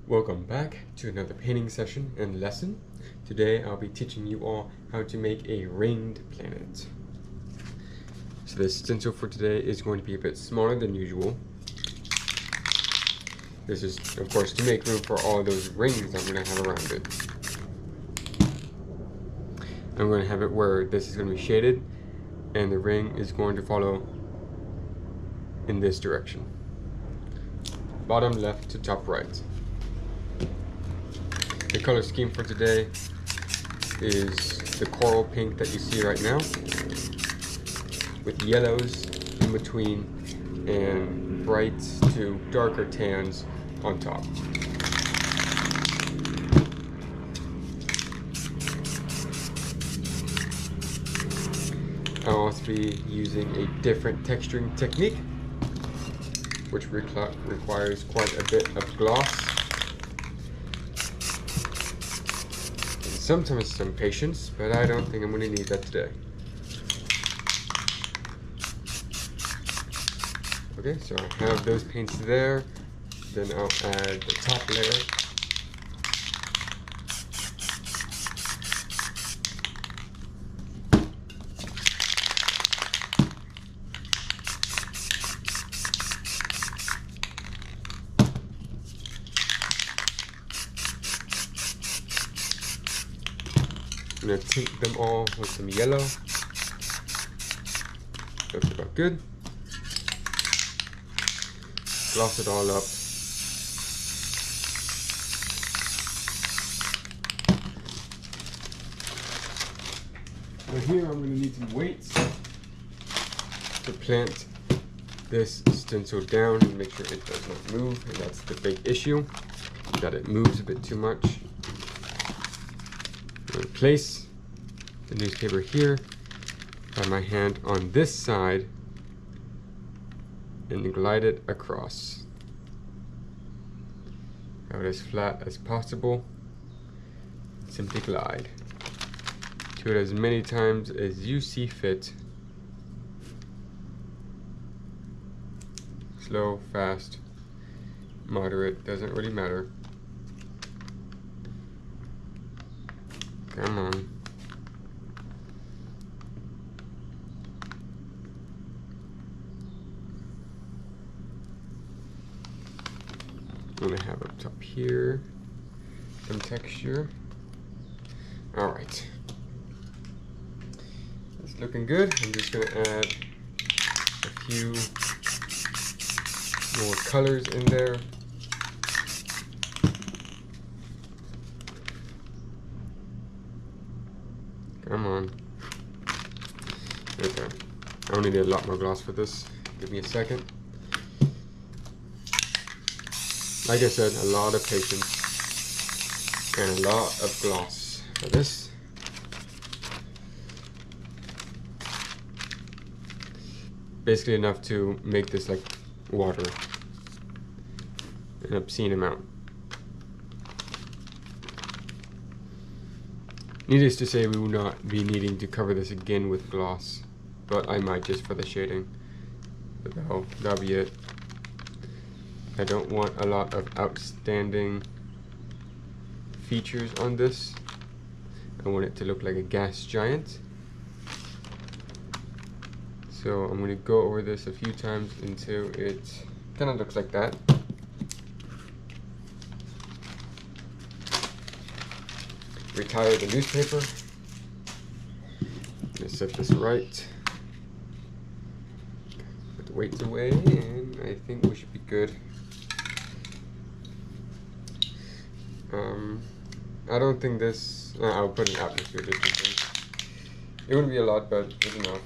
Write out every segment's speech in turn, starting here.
Welcome back to another painting session and lesson. Today I'll be teaching you all how to make a ringed planet. So this stencil for today is going to be a bit smaller than usual. This is of course to make room for all those rings I'm going to have around it. I'm going to have it where this is going to be shaded and the ring is going to follow in this direction. Bottom left to top right. The color scheme for today is the coral pink that you see right now, with yellows in between and bright to darker tans on top. I'll also be using a different texturing technique, which requires quite a bit of gloss. Sometimes some patience, but I don't think I'm going to need that today. Okay, so I have those paints there. Then I'll add the top layer. I'm going to tint them all with some yellow. Looks about good. Gloss it all up. But here I'm going to need some weights to plant this stencil down and make sure it does not move, and that's the big issue, that it moves a bit too much. I'm going to place the newspaper here, have my hand on this side, and glide it across. Have it as flat as possible. Simply glide. Do it as many times as you see fit. Slow, fast, moderate, doesn't really matter. Come on. I'm gonna have up top here some texture. All right, it's looking good. I'm just gonna add a few more colors in there. Come on. Okay, I only need a lot more gloss for this. Give me a second. Like I said, a lot of patience and a lot of gloss for this. Basically enough to make this like water, an obscene amount. Needless to say, we will not be needing to cover this again with gloss, but I might just for the shading. But that'll be it. I don't want a lot of outstanding features on this. I want it to look like a gas giant. So I'm going to go over this a few times until it kind of looks like that. Retire the newspaper. Let's set this right. Put the weights away, and I think we should be good. I don't think this. I'll put an atmosphere just in case. It wouldn't be a lot, but it's enough.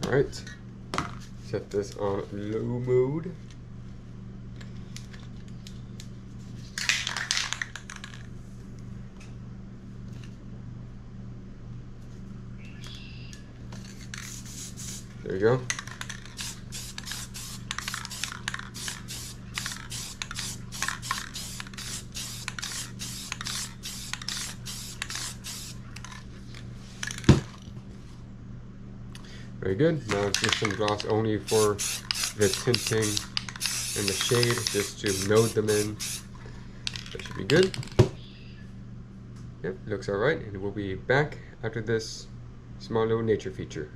Alright, set this on low mode. There you go. Very good. Now just some gloss only for the tinting and the shade, just to node them in. That should be good. Yep, looks alright, and we'll be back after this small little nature feature.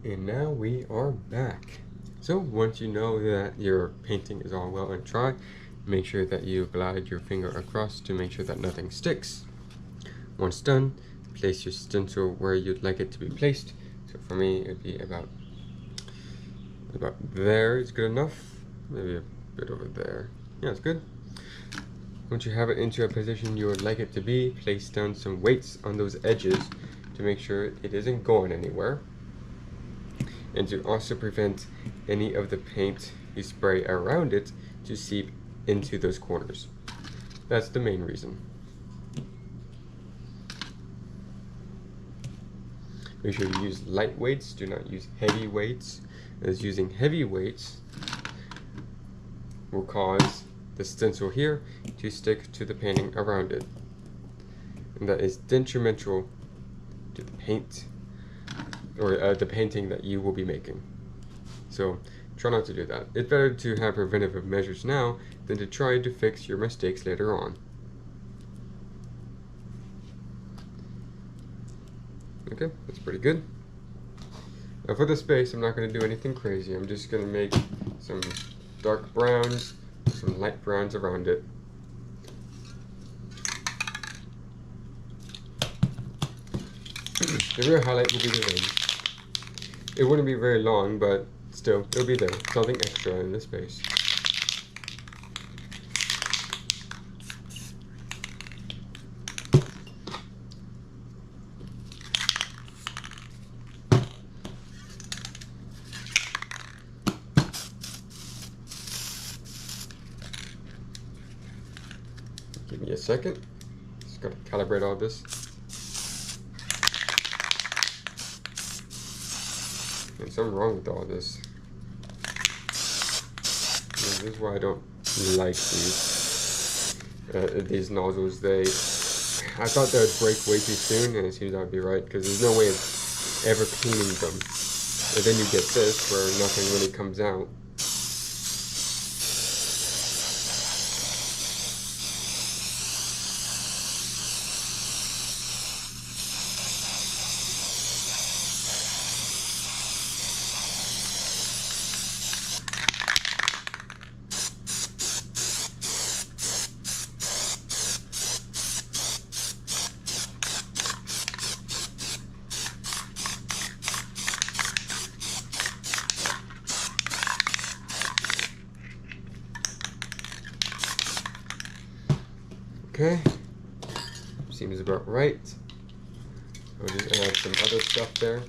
And now we are back. So once you know that your painting is all well and dry, make sure that you glide your finger across to make sure that nothing sticks. Once done, place your stencil where you'd like it to be placed. So for me, it'd be about there is good enough. Maybe a bit over there. Yeah, it's good. Once you have it into a position you would like it to be, place down some weights on those edges to make sure it isn't going anywhere, and to also prevent any of the paint you spray around it to seep into those corners. That's the main reason. Make sure you use light weights, do not use heavy weights, as using heavy weights will cause the stencil here to stick to the painting around it, and that is detrimental to the paint or the painting that you will be making. So try not to do that. It's better to have preventative measures now than to try to fix your mistakes later on. Okay, that's pretty good. Now for the space, I'm not going to do anything crazy. I'm just going to make some dark browns, some light browns around it. The real highlight will be the wings. It wouldn't be very long, but still, it'll be there. Something extra in the space. Give me a second. Just gotta calibrate all this. There's something wrong with all this. This is why I don't like these nozzles. I thought they would break way too soon, and it seems I'd be right, because there's no way of ever cleaning them. And then you get this where nothing really comes out. Okay, seems about right. I'll just add some other stuff there.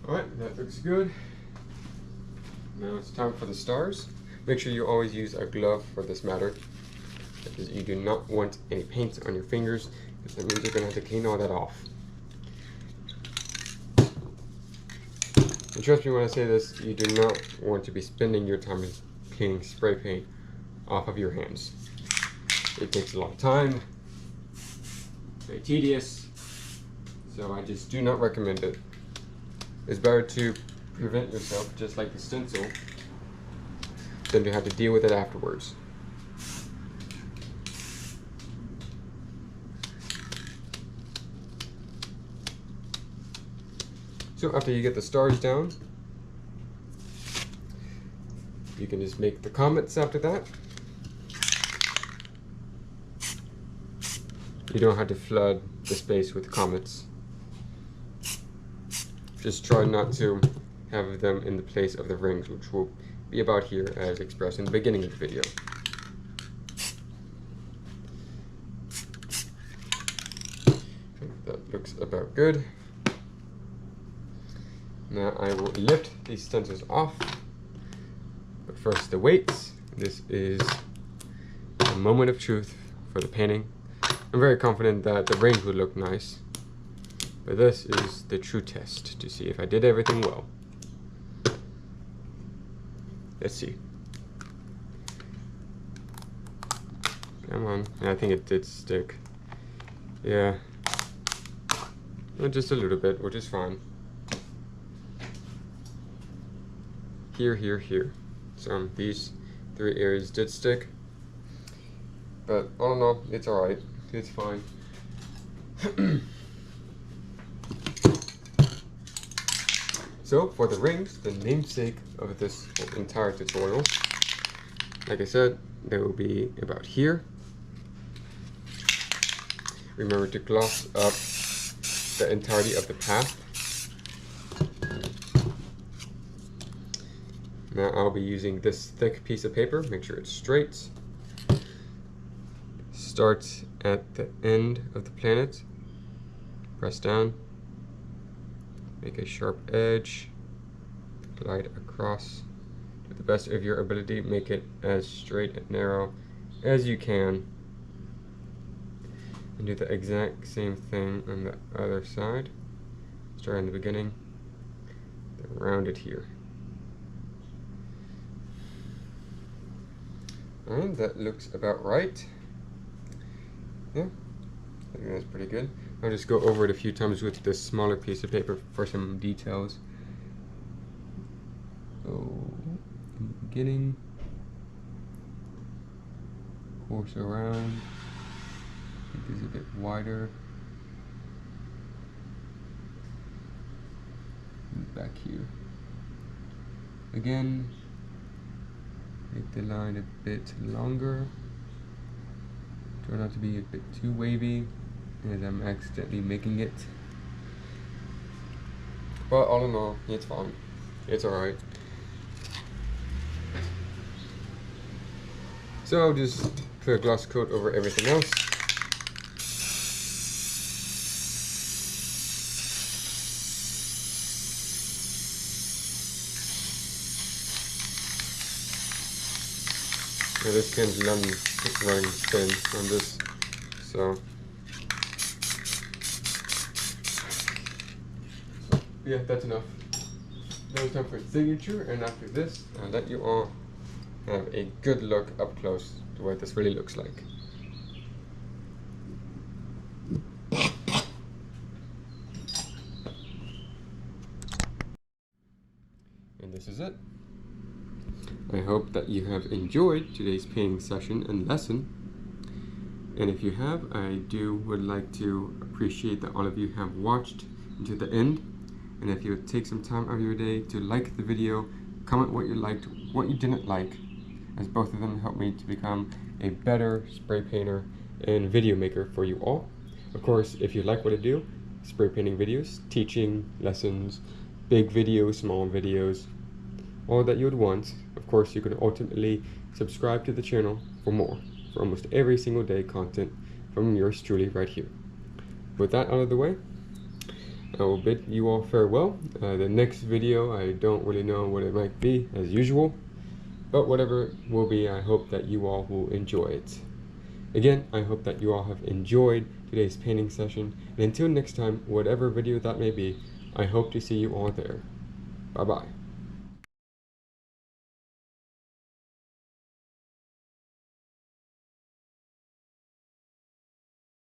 Alright, that looks good. Now it's time for the stars. Make sure you always use a glove for this matter. because you do not want any paint on your fingers, because that means you're going to have to clean all that off. And trust me when I say this, you do not want to be spending your time cleaning spray paint off of your hands. It takes a lot of time, very tedious, so I just do not recommend it. It's better to prevent yourself, just like the stencil, than to have to deal with it afterwards. So after you get the stars down, you can just make the comments after that. You don't have to flood the space with comments. Just try not to have them in the place of the rings, which will be about here as expressed in the beginning of the video. That looks about good. Now I will lift these stencils off. But first the weights. This is a moment of truth for the painting. I'm very confident that the rings would look nice. But this is the true test to see if I did everything well. Let's see. Come on. I think it did stick. Yeah. Well, just a little bit, which is fine. Here, here, here. So these three areas did stick. But all in all, it's alright. It's fine. So for the rings, the namesake of this entire tutorial, like I said, they will be about here. Remember to gloss up the entirety of the path. Now I'll be using this thick piece of paper, make sure it's straight. Start at the end of the planet, press down, make a sharp edge, glide across. To the best of your ability, make it as straight and narrow as you can. And do the exact same thing on the other side. Start in the beginning, then round it here. And that looks about right. Yeah, I think that's pretty good. I'll just go over it a few times with this smaller piece of paper for some details. So, in the beginning, course around, make this a bit wider. And back here. Again, make the line a bit longer. Try not to be a bit too wavy, as I'm accidentally making it. But all in all, it's fine. It's alright. So I'll just put a gloss coat over everything else. Now this can's running thin on this, so yeah, that's enough. Now it's time for signature, and after this, I'll let you all have a good look up close to what this really looks like. And this is it. I hope that you have enjoyed today's painting session and lesson. And if you have, I would like to appreciate that all of you have watched until the end. And if you would take some time out of your day to like the video, comment what you liked, what you didn't like, as both of them help me to become a better spray painter and video maker for you all. Of course, if you like what I do, spray painting videos, teaching, lessons, big videos, small videos, all that you would want. Of course, you can ultimately subscribe to the channel for more, for almost every single day content from yours truly right here. With that out of the way, I will bid you all farewell. The next video, I don't really know what it might be as usual, but whatever it will be, I hope that you all will enjoy it. Again, I hope that you all have enjoyed today's painting session, and until next time, whatever video that may be, I hope to see you all there. Bye bye.